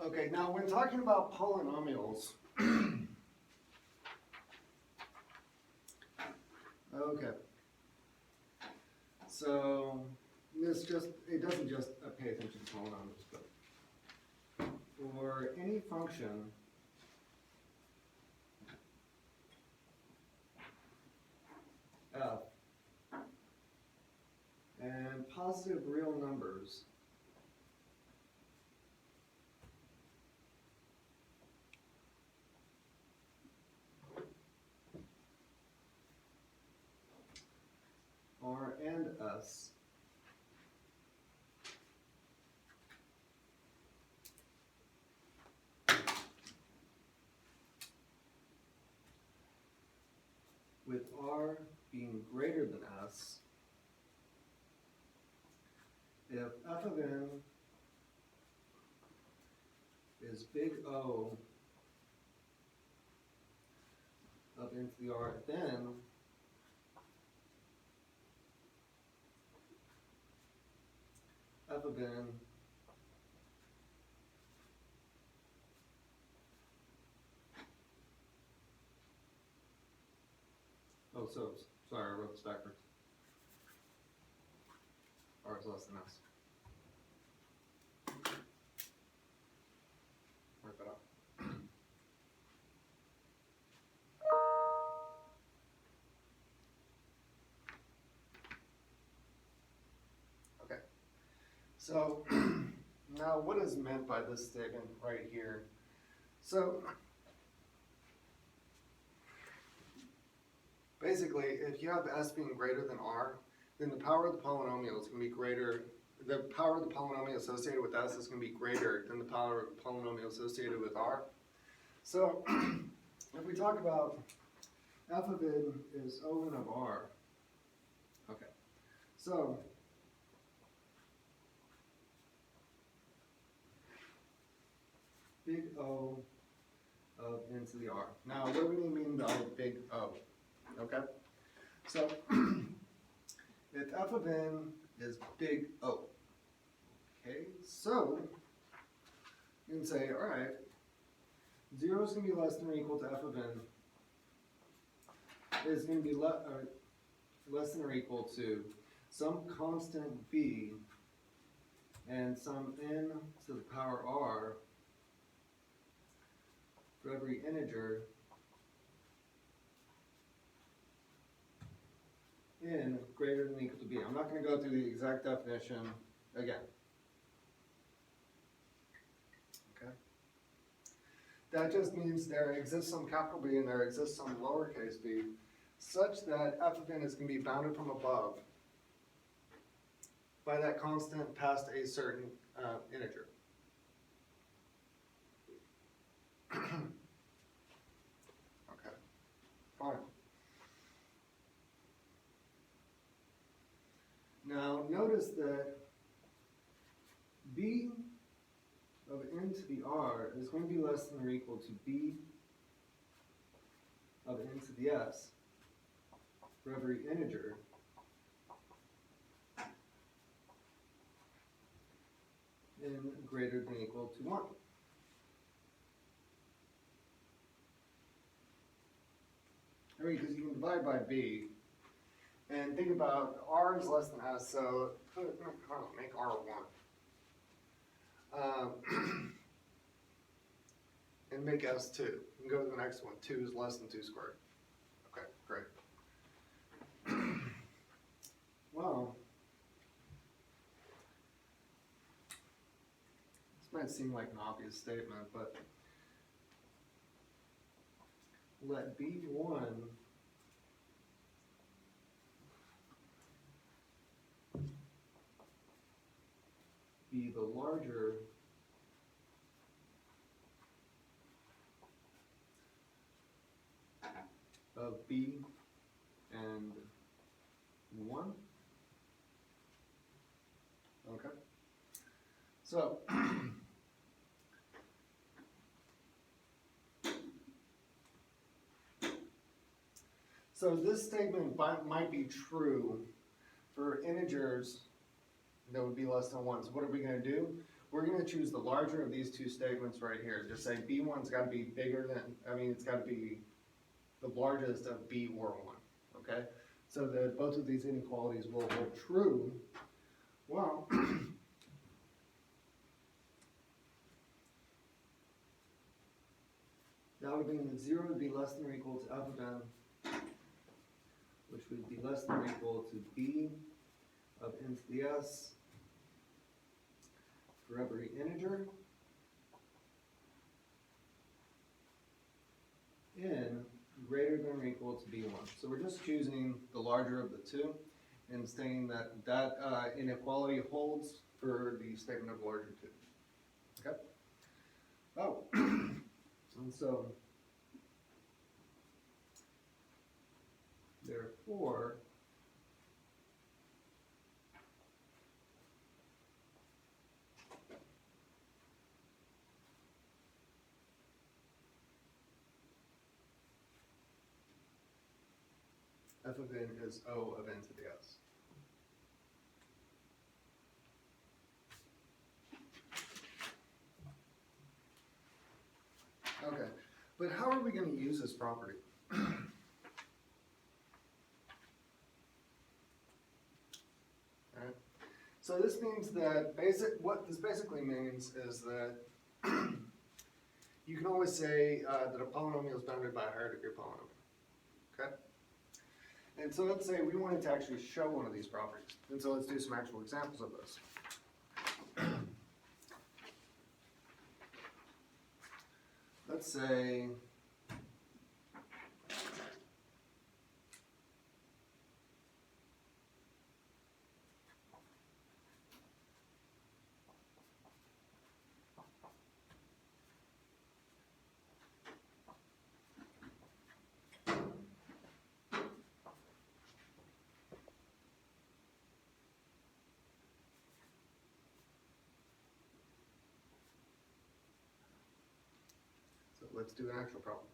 Okay, now when talking about polynomials, okay, so it doesn't just pay attention to polynomials, but for any function f and positive real numbers R and S with R being greater than S, if f of n is big O of n to the R, then f of n sorry, I wrote this backwards. R is less than S. Work that out. Okay. So now what is meant by this statement right here? So basically, if you have S being greater than R, then the power of the polynomial is going to be greater. The power of the polynomial associated with S is going to be greater than the power of the polynomial associated with R. So if we talk about f of n is O(n) of R, okay, so big O of n to the R. Now, what do we mean by big O? Okay, so if f of n is big O, okay, so you can say, all right, 0 is going to be less than or equal to f of n is going to be less than or equal to some constant b and some n to the power r for every integer n greater than or equal to b. I'm not going to go through the exact definition again. Okay? That just means there exists some capital B and there exists some lowercase b, such that f of n is going to be bounded from above by that constant past a certain integer. Okay, fine. Now notice that b of n to the r is going to be less than or equal to b of n to the s for every integer n greater than or equal to 1. I mean, because you can divide by b, and think about r is less than s, so make r 1. And make s 2. And go to the next one. 2 is less than 2 squared. Okay, great. Well, this might seem like an obvious statement, but let b1 be the larger of b and 1. Okay. So so this statement might be true for integers that would be less than 1. So what are we going to do? we're going to choose the larger of these two statements right here. Just say B1's got to be bigger than, it's got to be the largest of B or 1, okay? So that both of these inequalities will hold true. Well, that would mean that 0 would be less than or equal to f of n, which would be less than or equal to b of n to the s for every integer n greater than or equal to b1. So we're just choosing the larger of the two and saying that that inequality holds for the statement of larger two. Okay? Oh, and so therefore, f of n is O of n to the s. Okay, but how are we going to use this property? Alright, so this means that what this basically means is that you can always say that a polynomial is bounded by a higher degree polynomial. Okay? And so let's say we wanted to actually show one of these properties. And so let's do some actual examples of this. Let's say let's do an actual problem.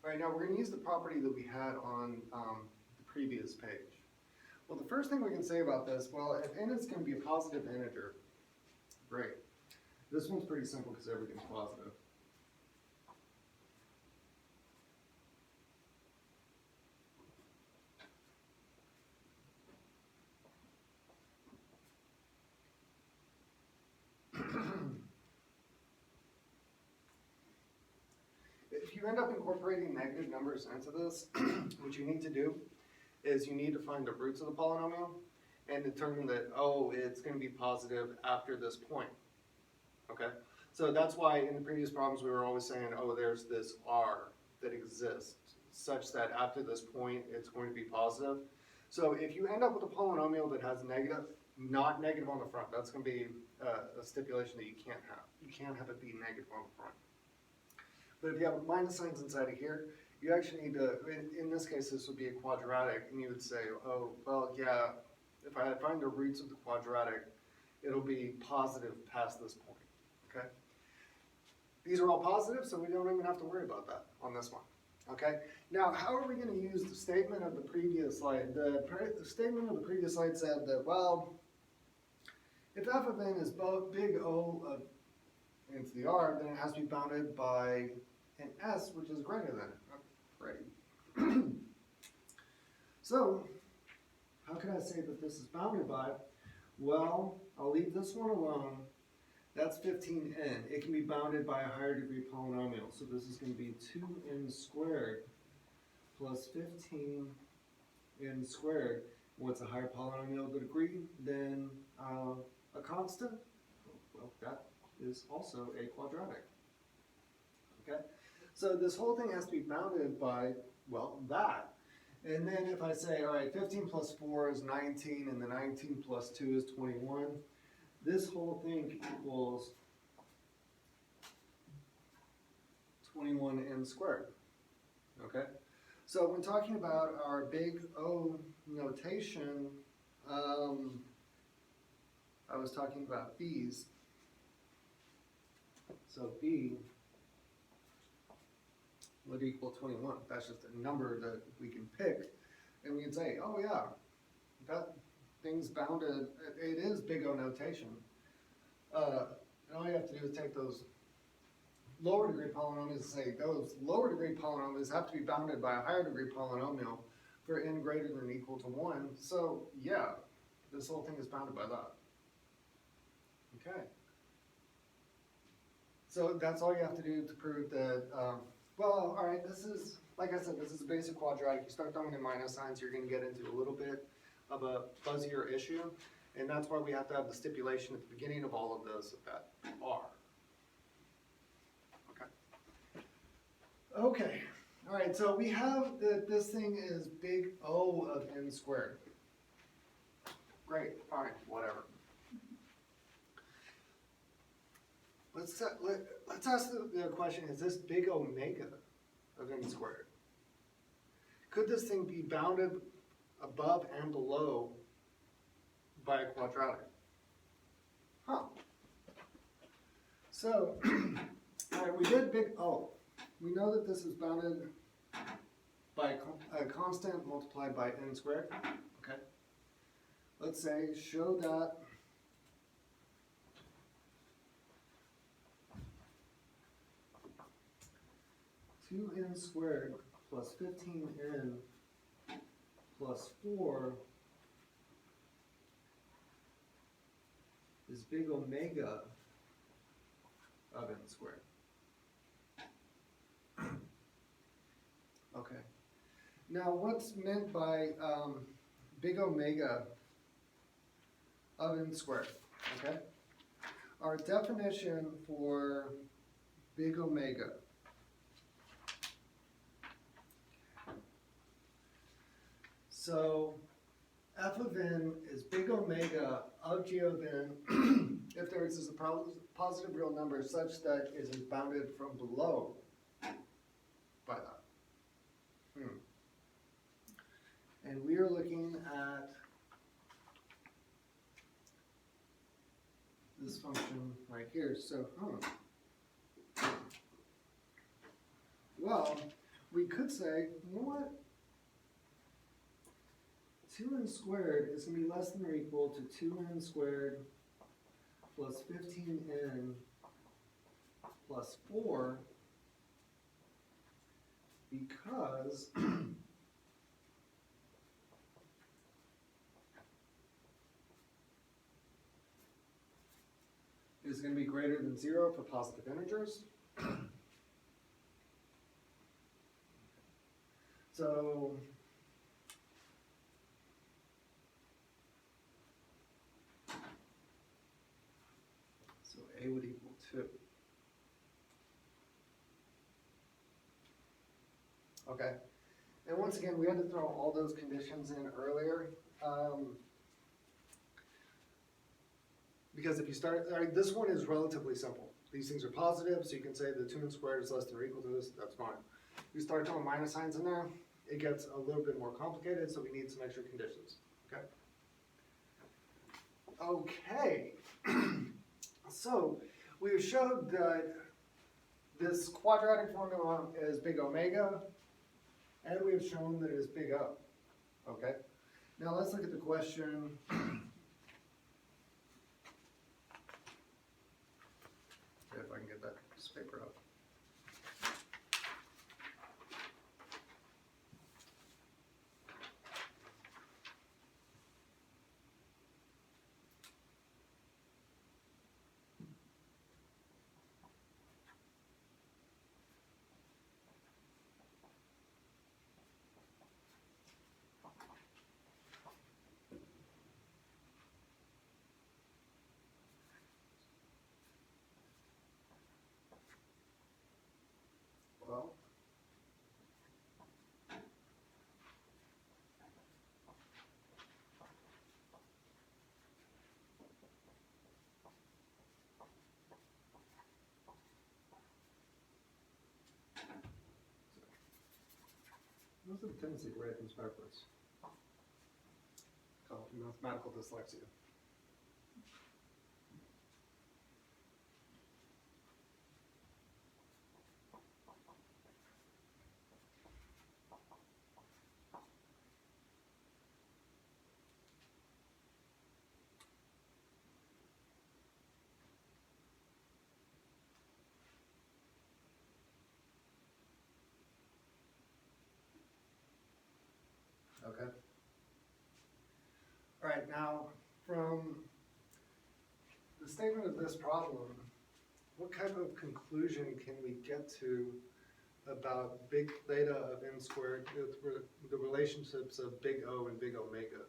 All right, now we're going to use the property that we had on the previous page. Well, the first thing we can say about this, well, if n is going to be a positive integer, great. This one's pretty simple because everything's positive. If you end up incorporating negative numbers into this, what you need to do is you need to find the roots of the polynomial and determine that, oh, it's going to be positive after this point. Okay? So that's why in the previous problems we were always saying, oh, there's this r that exists such that after this point it's going to be positive. So if you end up with a polynomial that has negative, not negative on the front, that's going to be a stipulation that you can't have. You can't have it be negative on the front. But if you have minus signs inside of here, you actually need to, in this case, this would be a quadratic, and you would say, oh, well, yeah, if I find the roots of the quadratic, it'll be positive past this point, okay? These are all positive, so we don't even have to worry about that on this one, okay? Now, how are we going to use the statement of the previous slide? The statement of the previous slide said that, well, if f of n is both big O of n to the r, then it has to be bounded by an s which is greater than it. Great. So, how can I say that this is bounded by? Well, I'll leave this one alone. That's 15n. It can be bounded by a higher degree polynomial. So this is going to be 2n squared plus 15n squared. What's a higher polynomial degree than a constant? Well, that is also a quadratic. Okay? So this whole thing has to be bounded by, well, that. And then if I say, all right, 15 plus 4 is 19, and the 19 plus 2 is 21, this whole thing equals 21n squared. Okay? So when talking about our big O notation, I was talking about b's. So b would equal 21. That's just a number that we can pick, and we can say, oh yeah, that thing's bounded, it is big O notation. And all you have to do is take those lower degree polynomials and say those lower degree polynomials have to be bounded by a higher degree polynomial for n greater than or equal to 1. So yeah, this whole thing is bounded by that. Okay. So that's all you have to do to prove that, well, all right, this is, like I said, this is a basic quadratic. You start throwing in minus signs, you're going to get into a little bit of a fuzzier issue. And that's why we have to have the stipulation at the beginning of all of this that are. Okay, all right, so we have that this thing is big O of n squared. Great, fine, whatever. Let's ask the question, is this big omega of n squared? Could this thing be bounded above and below by a quadratic? Huh. So, all right, we did big O. We know that this is bounded by a constant multiplied by n squared. Okay. Let's say, show that two n squared plus 15n plus 4 is big omega of n squared. Okay. Now, what's meant by big omega of n squared? Okay. Our definition for big omega. So, f of n is big omega of g of n if there is a positive real number such that it is bounded from below by that. And we are looking at this function right here. So, well, we could say, you know what? 2n squared is going to be less than or equal to 2n squared plus 15n plus 4 because is going to be greater than 0 for positive integers. So A would equal 2. Okay. And once again, we had to throw all those conditions in earlier. Because if you start, this one is relatively simple. These things are positive, so you can say the 2n squared is less than or equal to this, that's fine. If you start throwing minus signs in there, it gets a little bit more complicated, so we need some extra conditions, okay? Okay, so we showed that this quadratic formula is big omega, and we have shown that it is big O, okay? Now let's look at the question. If I can get that piece of paper up. Well, what's the tendency to write things backwards? Called mathematical dyslexia. Okay? All right, now from the statement of this problem, what type of conclusion can we get to about big theta of n squared with the relationships of big O and big omega?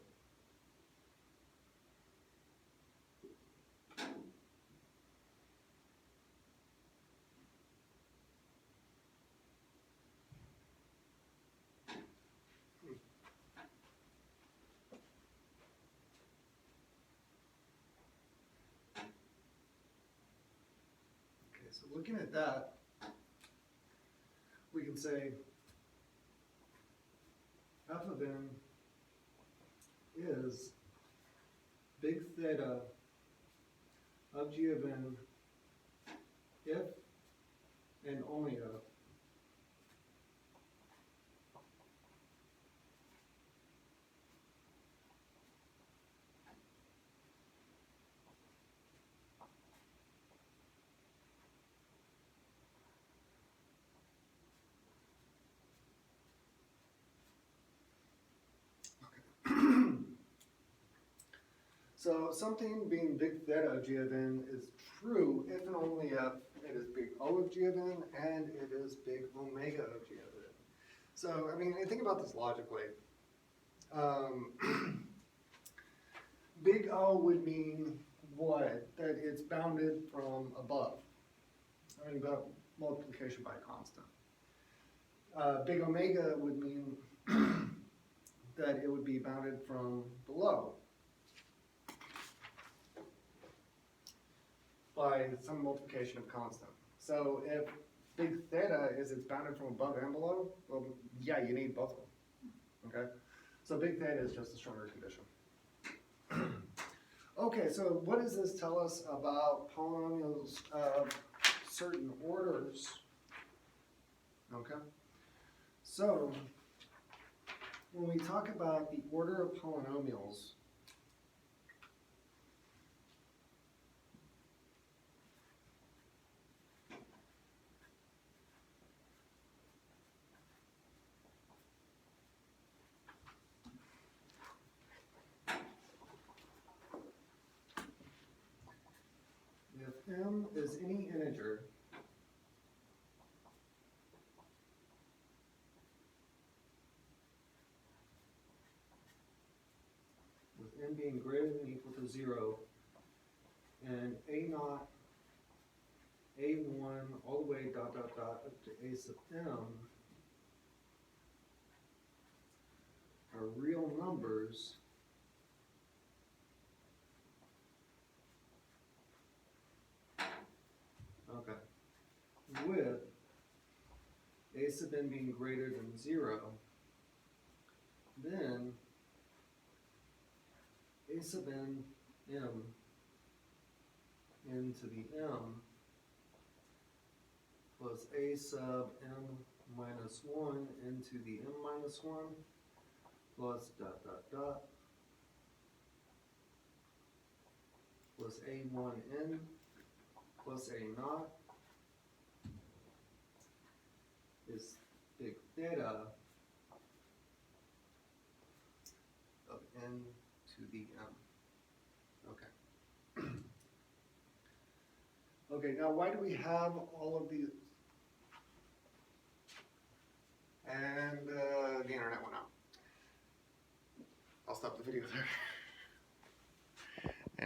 Okay, so looking at that, we can say f of n is big theta of g of n if and only if so something being big theta of g of n is true if and only if it is big O of g of n and it is big omega of g of n. So, I mean, think about this logically. Big O would mean what? That it's bounded from above. I mean, about multiplication by a constant. Big omega would mean that it would be bounded from below by some multiplication of constant. So if big theta is it's bounded from above and below, well, yeah, you need both of them. Okay? So big theta is just a stronger condition. Okay, so what does this tell us about polynomials of certain orders? Okay? So when we talk about the order of polynomials, if m is any integer with n being greater than or equal to 0 and a naught, a1, all the way dot dot dot up to a sub m are real numbers, okay, with a sub n being greater than 0, then a sub n m n to the m plus a sub m minus 1 n to the m minus 1 plus dot dot dot plus a1n plus a naught is big theta of n to the m. Okay. Okay, now why do we have all of these? And the internet went out. I'll stop the video there.